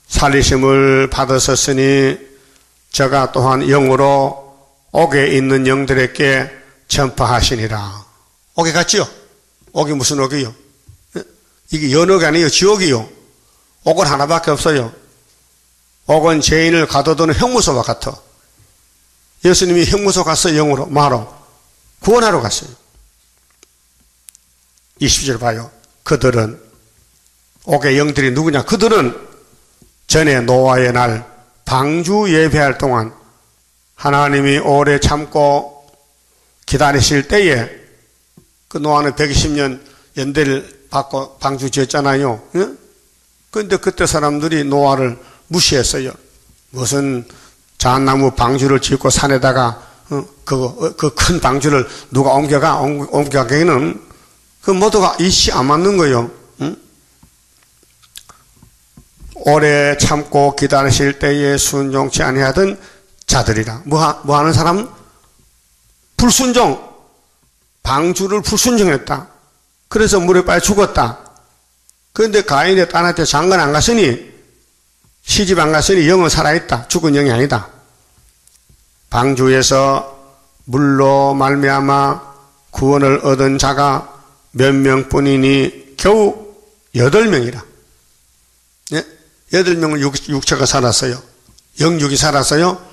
살리심을 받으셨으니 저가 또한 영으로 옥에 있는 영들에게 전파하시니라. 옥에 갔지요? 옥이 무슨 옥이요? 이게 연옥이 아니에요. 지옥이요. 옥은 하나밖에 없어요. 옥은 죄인을 가둬두는 형무소와 같아. 예수님이 형무소 갔어요. 영으로, 마로. 구원하러 갔어요. 20절 봐요. 그들은, 옥의 영들이 누구냐? 그들은 전에 노아의 날 방주 예배할 동안 하나님이 오래 참고 기다리실 때에 그 노아는 120년 연대를 받고 방주 지었잖아요. 그런데 그때 사람들이 노아를 무시했어요. 무슨 잣나무 방주를 짓고 산에다가 그 큰 방주를 누가 옮겨가기는 그 모두가 이시 안 맞는 거예요. 오래 참고 기다리실 때에 순종치 아니하던 자들이라. 뭐 하는 사람? 불순종. 방주를 불순종했다. 그래서 물에 빠져 죽었다. 그런데 가인의 딸한테 장가 안 갔으니, 시집 안 갔으니 영은 살아있다. 죽은 영이 아니다. 방주에서 물로 말미암아 구원을 얻은 자가 몇 명뿐이니 겨우 8명이라. 예? 8명은 육체가 살았어요. 영육이 살았어요.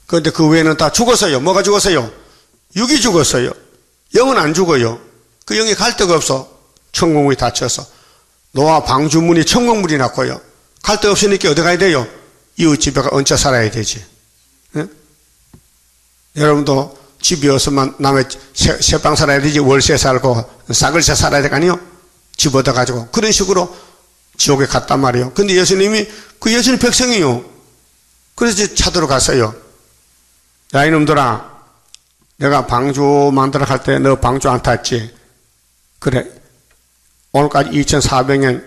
그런데 그 외에는 다 죽었어요. 뭐가 죽었어요? 육이 죽었어요. 영은 안 죽어요. 그 영이 갈 데가 없어. 천국문이 닫혀서. 노아 방주문이 천국문이 났고요. 갈 데 없으니까 어디 가야 돼요? 이웃 집에 얹혀 살아야 되지. 예? 여러분도 집이 없으면 남의 새방 살아야 되지. 월세 살고 싸글세 살아야 될 거 아니에요? 집 얻어가지고. 그런 식으로 지옥에 갔단 말이에요. 근데 예수님이 그 예수님 백성이요. 그래서 찾으러 갔어요. 야, 이놈들아, 내가 방주 만들어 갈 때 너 방주 안 탔지? 그래. 오늘까지 2400년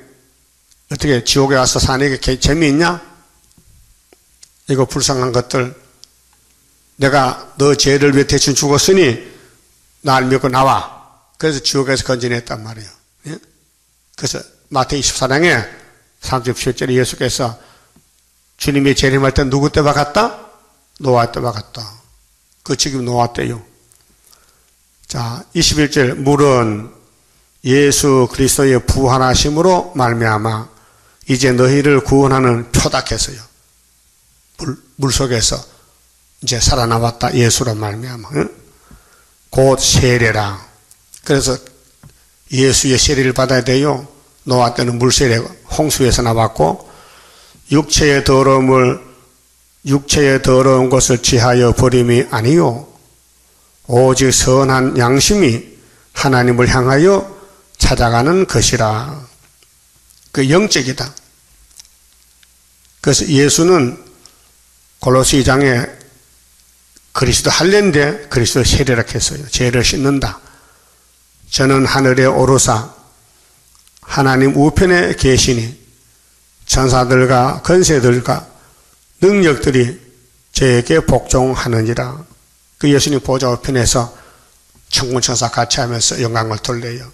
어떻게 지옥에 와서 사니까 재미있냐? 이거 불쌍한 것들. 내가 너 죄를 위해 대신 죽었으니 날 믿고 나와. 그래서 지옥에서 건져냈단 말이에요. 예? 그래서 마태복음 24장에 37절에 예수께서 주님이 재림할 때 누구 때 박았다? 노아 때 박았다. 그 지금 노아 때요. 자, 21절 물은 예수 그리스도의 부활하심으로 말미암아 이제 너희를 구원하는 표닥했어요. 물 속에서 이제 살아나왔다. 예수로 말미암아. 응? 곧 세례라. 그래서 예수의 세례를 받아야 돼요. 노아 때는 물세례 홍수에서 나왔고 육체의 더러운 것을 취하여 버림이 아니요 오직 선한 양심이 하나님을 향하여 찾아가는 것이라. 그 영적이다. 그래서 예수는 골로새 2장에 그리스도 할례인데 그리스도 세례라 했어요. 죄를 씻는다. 저는 하늘에 오르사 하나님 우편에 계시니 천사들과 권세들과 능력들이 저에게 복종하느니라. 그 예수님 보좌 우편에서 천군천사 같이 하면서 영광을 돌려요.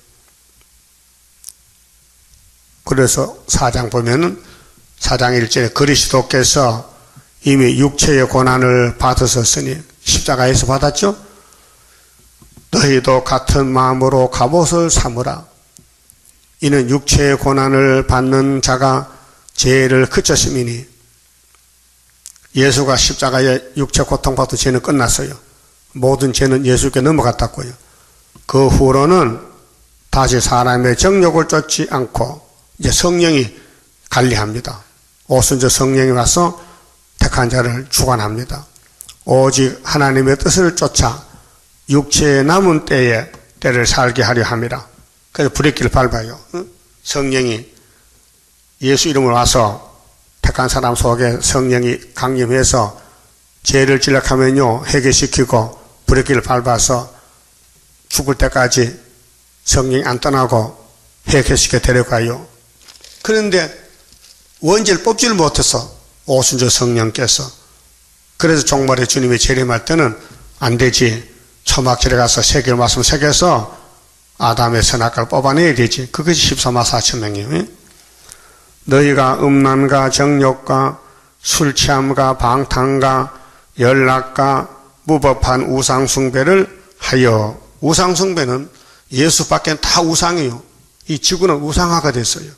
그래서 4장 보면은 4장 1절에 그리스도께서 이미 육체의 고난을 받으셨으니 십자가에서 받았죠. 너희도 같은 마음으로 갑옷을 삼으라. 이는 육체의 고난을 받는 자가 죄를 그쳤음이니. 예수가 십자가에 육체 고통받은 죄는 끝났어요. 모든 죄는 예수께 넘어갔다고요. 그 후로는 다시 사람의 정욕을 쫓지 않고 이제 성령이 관리합니다. 오순절 성령이 와서 택한 자를 주관합니다. 오직 하나님의 뜻을 쫓아 육체의 남은 때를 살게 하려 함이라. 그래서 브레이크를 밟아요. 성령이 예수 이름으로 와서 택한 사람 속에 성령이 강림해서 죄를 지적하면요 회개시키고 브레이크를 밟아서 죽을 때까지 성령이 안 떠나고 회개시켜 데려가요. 그런데 원죄를 뽑지를 못해서 오순절 성령께서, 그래서 종말에 주님이 재림할 때는 안 되지. 초막절에 가서 세겔 말씀 새겨서 아담의 선악과를 뽑아내야 되지. 그것이 14만 4천 명이에요. 너희가 음란과 정욕과 술 취함과 방탕과 연락과 무법한 우상숭배를 하여. 우상숭배는 예수밖에 다 우상이에요. 이 지구는 우상화가 됐어요.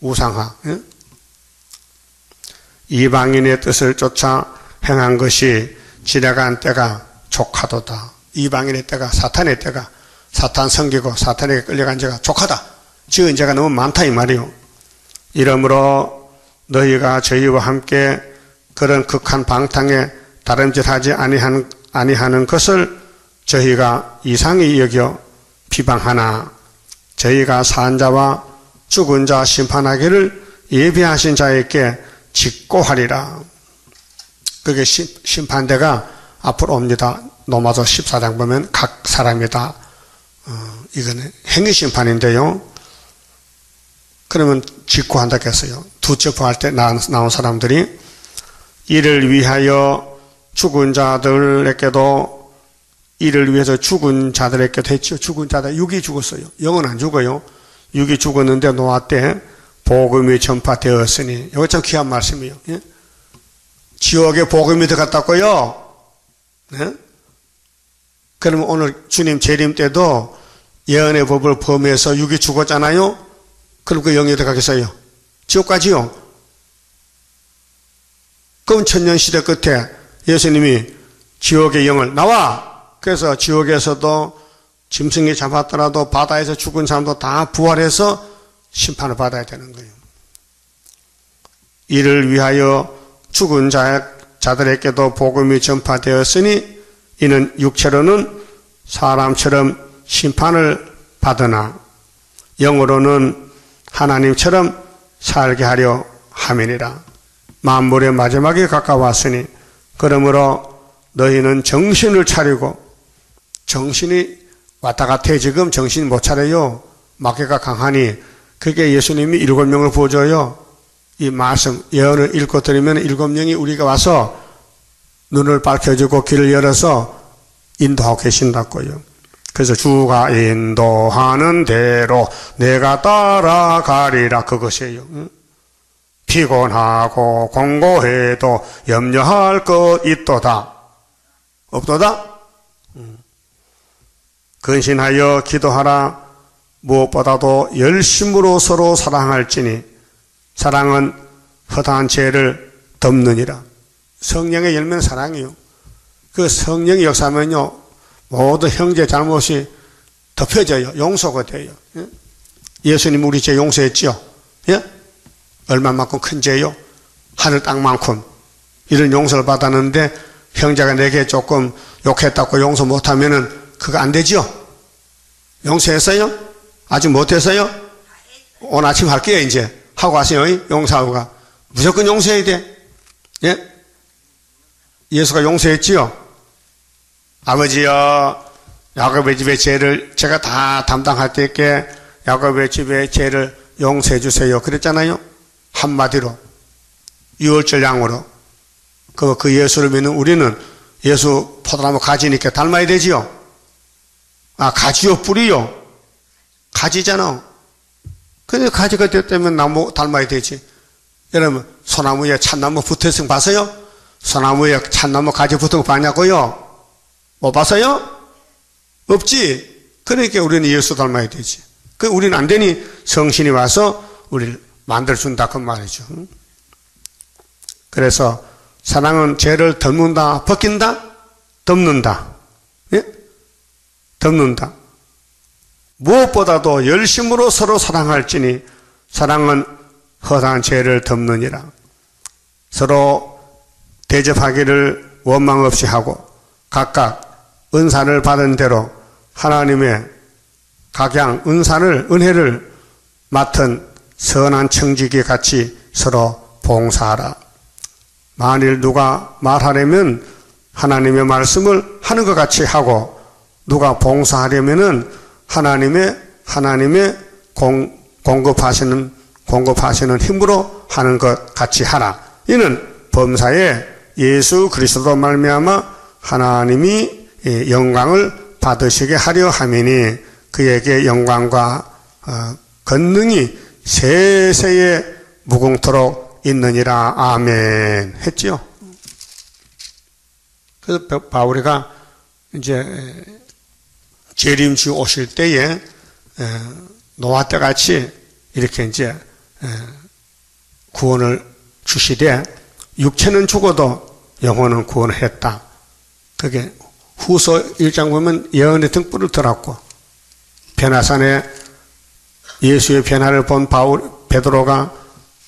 우상화. 이방인의 뜻을 쫓아 행한 것이 지나간 때가 족하도다. 이방인의 때가, 사탄의 때가, 사탄 섬기고 사탄에게 끌려간 죄가 족하다. 지은 죄가 너무 많다 이 말이요. 이러므로 너희가 저희와 함께 그런 극한 방탕에 다름질하지 아니하는 것을 저희가 이상히 여겨 비방하나, 저희가 산 자와 죽은 자 심판하기를 예비하신 자에게 직고하리라. 그게 심판대가 앞으로 옵니다. 로마서 14장 보면 각 사람이다. 이거는 행위심판인데요. 그러면 직고한다 했어요. 두째포할 때 나온 사람들이 이를 위하여 죽은 자들에게도, 이를 위해서 죽은 자들에게도 했죠. 죽은 자들, 육이 죽었어요. 영은 안 죽어요. 육이 죽었는데 노아 때 복음이 전파되었으니. 이거 참 귀한 말씀이에요. 예? 지옥에 복음이 들어갔다고요. 네? 그러면 오늘 주님 재림 때도 예언의 법을 범해서 육이 죽었잖아요. 그럼 그 영이 들어가겠어요? 지옥 가지요. 그럼 천년시대 끝에 예수님이 지옥의 영을 나와! 그래서 지옥에서도 짐승이 잡았더라도 바다에서 죽은 사람도 다 부활해서 심판을 받아야 되는 거예요. 이를 위하여 죽은 자들에게도 복음이 전파되었으니 이는 육체로는 사람처럼 심판을 받으나 영으로는 하나님처럼 살게 하려 함이니라. 만물의 마지막이 가까웠으니 그러므로 너희는 정신을 차리고. 정신이 왔다 갔다 해. 지금 정신 못 차려요. 마귀가 강하니. 그게 예수님이 7명을 부어줘요. 이 말씀 예언을 읽고 드리면 7명이 우리가 와서 눈을 밝혀주고 길을 열어서 인도하고 계신다고요. 그래서 주가 인도하는 대로 내가 따라가리라. 그것이에요. 피곤하고 공고해도 염려할 것 있도다. 없도다? 근신하여 기도하라. 무엇보다도 열심으로 서로 사랑할지니 사랑은 허다한 죄를 덮느니라. 성령의 열매는 사랑이요. 그 성령의 역사하면요 모든 형제 잘못이 덮여져요. 용서가 돼요. 예수님 우리 죄 용서했지요. 예? 얼마만큼 큰 죄요? 하늘 땅만큼. 이런 용서를 받았는데 형제가 내게 조금 욕했다고 용서 못하면은 그거 안 되죠? 용서했어요? 아직 못했어요? 오늘 아침 할게요. 이제 하고 가세요. 용서하고 가. 무조건 용서해야 돼. 예? 예수가 용서했지요? 아버지여, 야곱의 집의 죄를 제가 다 담당할 때께 야곱의 집의 죄를 용서해 주세요. 그랬잖아요. 한마디로 유월절 양으로. 그 예수를 믿는 우리는 예수 포도나무 가지니까 닮아야 되지요. 아, 가지요, 뿌리요. 가지잖아. 근데 가지가 됐다면 나무 닮아야 되지. 여러분, 소나무에 참나무 붙어있으면 봤어요? 소나무에 참나무 가지 붙은 거 봤냐고요? 못 봤어요? 없지. 그러니까 우리는 예수 닮아야 되지. 그 우리는 안 되니 성신이 와서 우리를 만들어준다 그 말이죠. 그래서 사랑은 죄를 덮는다, 벗긴다, 덮는다. 예? 덮는다. 무엇보다도 열심으로 서로 사랑할지니 사랑은 허다한 죄를 덮느니라. 서로 대접하기를 원망 없이 하고 각각 은사를 받은 대로 하나님의 각양 은혜를 맡은 선한 청지기 같이 서로 봉사하라. 만일 누가 말하려면 하나님의 말씀을 하는 것 같이 하고 누가 봉사하려면은 하나님의 공급하시는 힘으로 하는 것 같이 하라. 이는 범사에 예수 그리스도로 말미암아 하나님이 영광을 받으시게 하려 함이니 그에게 영광과 권능이 세세에 무궁토록 있느니라. 아멘. 했지요. 그래서 바울이가 이제 재림주 오실 때에 노아 때 같이 이렇게 이제 구원을 주시되 육체는 죽어도 영혼은 구원을 했다. 그게 후서 1장 보면 예언의 등불을 들었고 변화산에 예수의 변화를 본 베드로가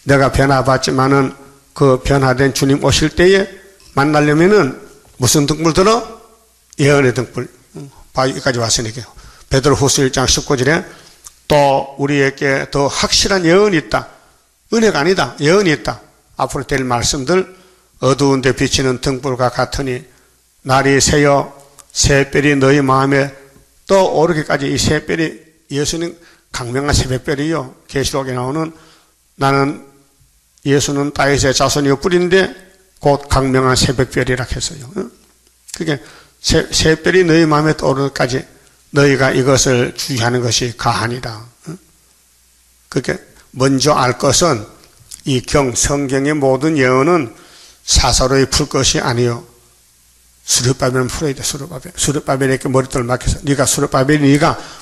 내가 변화 받지만은 그 변화된 주님 오실 때에 만나려면은 무슨 등불 들어? 예언의 등불. 여기까지 왔으니까. 베드로 후서 1장 19절에 또 우리에게 더 확실한 예언이 있다. 은혜가 아니다. 예언이 있다. 앞으로 될 말씀들 어두운 데 비치는 등불과 같으니 날이 새어 새별이 너희 마음에 또 오르기까지 이 새별이 예수님 강명한 새벽별이요. 계시록에 나오는 나는 예수는 다윗의 자손이요 뿌리인데 곧 강명한 새벽별이라 했어요. 그게 새별이 너희 마음에 떠오르기까지 너희가 이것을 주의하는 것이 가하니라. 그게 먼저 알 것은 이 성경의 모든 예언은 사사로이 풀 것이 아니요. 수르바벨은 풀어야 돼. 수르바벨에게 머릿돌을 맡겨서 네가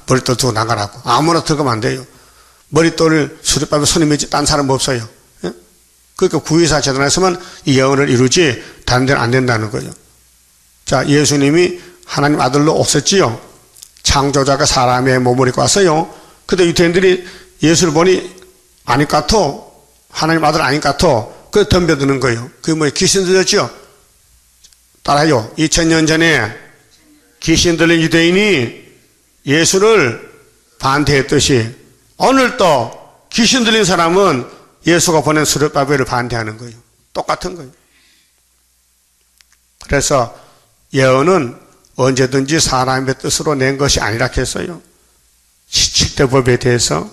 머릿돌 두고 나가라고. 아무나 들어가면 안 돼요. 머릿돌을 수르바벨 손에 맺지 딴 사람 없어요. 예? 그러니까 구의사 재단에서만 이 예언을 이루지 다른 데는 안 된다는 거예요. 자, 예수님이 하나님 아들로 오셨지요. 창조자가 사람의 몸을 입고 왔어요. 근데 유대인들이 예수를 보니 아닐 것 같아. 하나님 아들 아닐 것 같아. 그래서 덤벼드는 거예요. 그게 뭐예요? 귀신 들렸죠? 따라요. 2000년 전에 귀신 들린 유대인이 예수를 반대했듯이 오늘도 귀신 들린 사람은 예수가 보낸 수르바벨을 반대하는 거예요. 똑같은 거예요. 그래서 예언은 언제든지 사람의 뜻으로 낸 것이 아니라 했어요. 7대 법에 대해서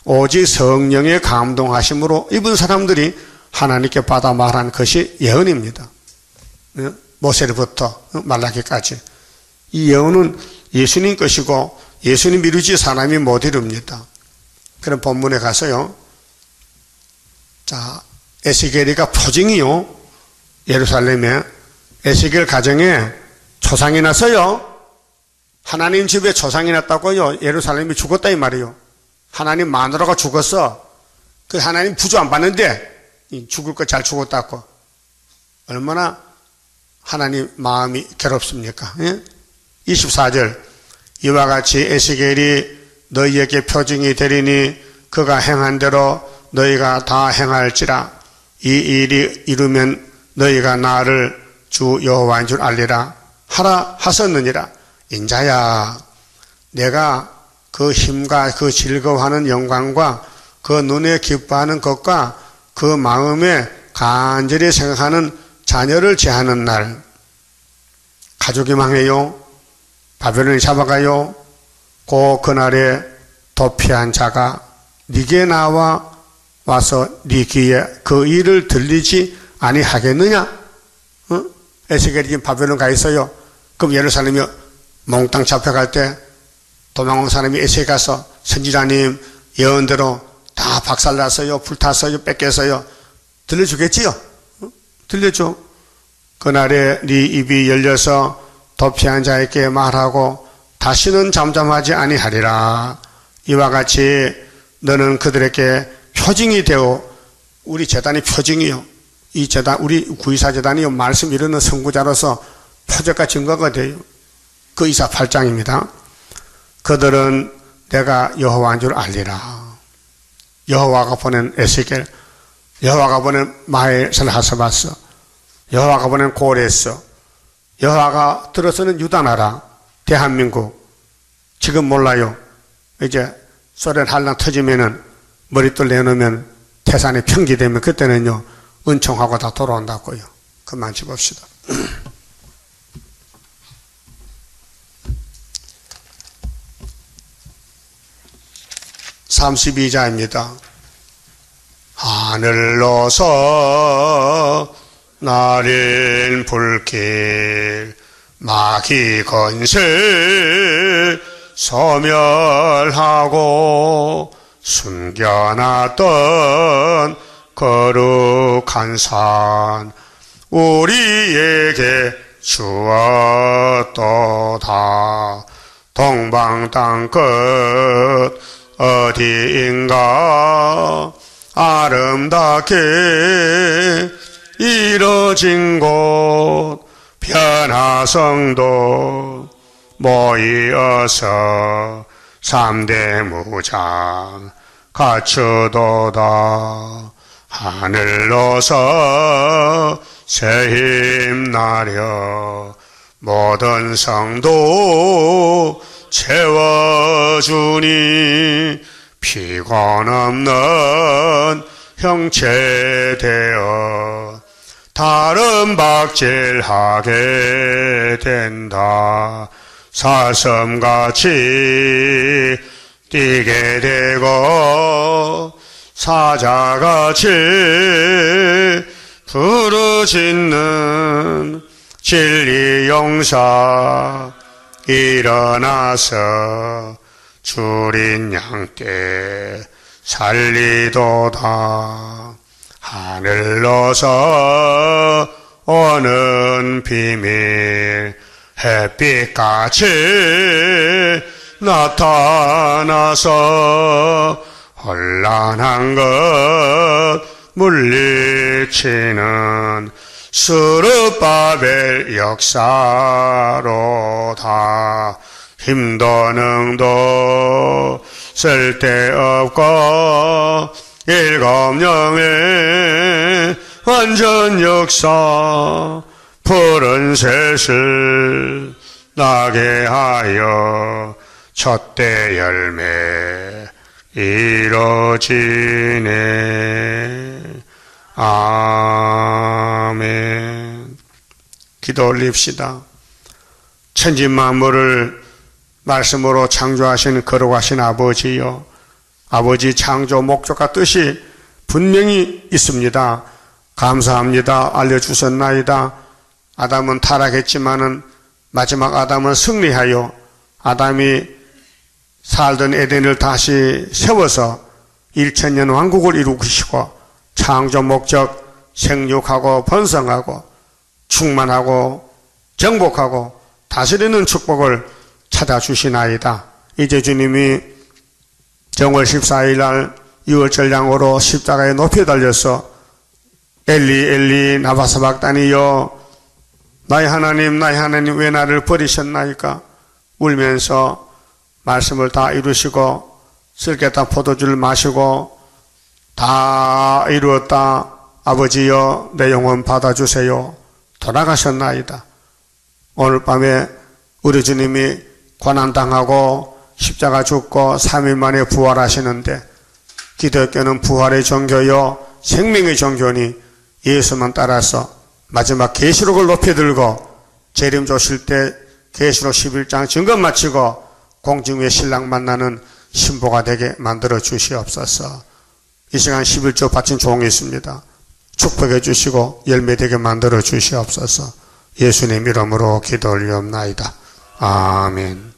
오직 성령의 감동하심으로 입은 사람들이 하나님께 받아 말한 것이 예언입니다. 모세로부터 말라기까지 이 예언은 예수님 것이고 예수님 이루지 사람이 못 이룹니다. 그런 본문에 가서요. 자, 에스겔이가 표징이요. 예루살렘에 에스겔 가정에 초상이 났어요. 하나님 집에 초상이 났다고요. 예루살렘이 죽었다 이 말이에요. 하나님 마누라가 죽었어. 그 하나님 부조 안 받는데 죽을 거 잘 죽었다고. 얼마나 하나님 마음이 괴롭습니까? 예? 24절 이와 같이 에스겔이 너희에게 표징이 되리니 그가 행한 대로 너희가 다 행할지라. 이 일이 이루면 너희가 나를 주 여호와인 줄 알리라 하라 하셨느니라. 인자야, 내가 그 힘과 그 즐거워하는 영광과 그 눈에 기뻐하는 것과 그 마음에 간절히 생각하는 자녀를 제하는 날, 가족이 망해요. 바벨론이 잡아가요. 그날에 도피한 자가 네게 나와 와서 네 귀에 그 일을 들리지 아니하겠느냐? 에스겔이 지금 바벨론 가 있어요. 그럼 예루살렘이 몽땅 잡혀갈 때 도망온 사람이 에스겔 가서 선지자님 예언대로 다 박살났어요. 불탔어요. 뺏겼어요. 들려주겠지요? 들려줘. 그날에 네 입이 열려서 도피한 자에게 말하고 다시는 잠잠하지 아니하리라. 이와 같이 너는 그들에게 표징이 되어, 우리 재단이 표징이요, 이 재단, 우리 구이사 재단이 말씀 이루는 선구자로서 표적과 증거가 돼요. 그 이사 8장입니다. 그들은 내가 여호와인 줄 알리라. 여호와가 보낸 에스겔, 여호와가 보낸 마엘살하스바스, 여호와가 보낸 고레스, 여호와가 들어서는 유다나라, 대한민국. 지금 몰라요. 이제 소련 한란 터지면은 머릿돌 내놓으면 태산이 평기되면 그때는요 은총하고 다 돌아온다고요. 그만 집읍시다. 32자입니다. 하늘로서 나린 불길 마귀 건세 소멸하고 숨겨놨던 거룩한 산 우리에게 주었도다. 동방 땅끝 어디인가 아름답게 이뤄진 곳 변화성도 모이어서 3대 무장 갖추도다. 하늘로서 새힘 나려 모든 성도 채워주니 피곤 없는 형체 되어 다른 박질하게 된다. 사슴같이 뛰게 되고 사자같이 부르짖는 진리 용사 일어나서 줄인 양떼 살리도다. 하늘로서 오는 비밀 햇빛같이 나타나서 혼란한 것 물리치는 스룹바벨 역사로다. 힘도 능도 쓸데없고 일곱령의 완전 역사 푸른 셋을 나게 하여 첫대 열매 이루어지네. 아멘. 기도 올립시다. 천지 만물을 말씀으로 창조하신 거룩하신 아버지요, 아버지 창조 목적과 뜻이 분명히 있습니다. 감사합니다. 알려주셨나이다. 아담은 타락했지만은 마지막 아담은 승리하여 아담이 살던 에덴을 다시 세워서 1000년 왕국을 이루시고 창조 목적 생육하고 번성하고 충만하고 정복하고 다스리는 축복을 찾아주시나이다. 이제 주님이 정월 14일 날 유월절량으로 십자가에 높이 달려서 엘리 엘리 나바사박다니여 나의 하나님 왜 나를 버리셨나이까 울면서 말씀을 다 이루시고 쓸개탄 포도주를 마시고 다 이루었다. 아버지여 내 영혼 받아주세요. 돌아가셨나이다. 오늘 밤에 우리 주님이 고난당하고 십자가 죽고 3일 만에 부활하시는데 기독교는 부활의 종교요 생명의 종교니 예수만 따라서 마지막 계시록을 높이 들고 재림 조실 때 계시록 11장 증거 마치고 공중의 신랑 만나는 신부가 되게 만들어 주시옵소서. 이 시간 11조 바친 종이 있습니다. 축복해 주시고 열매 되게 만들어 주시옵소서. 예수님 이름으로 기도 올리옵나이다. 아멘.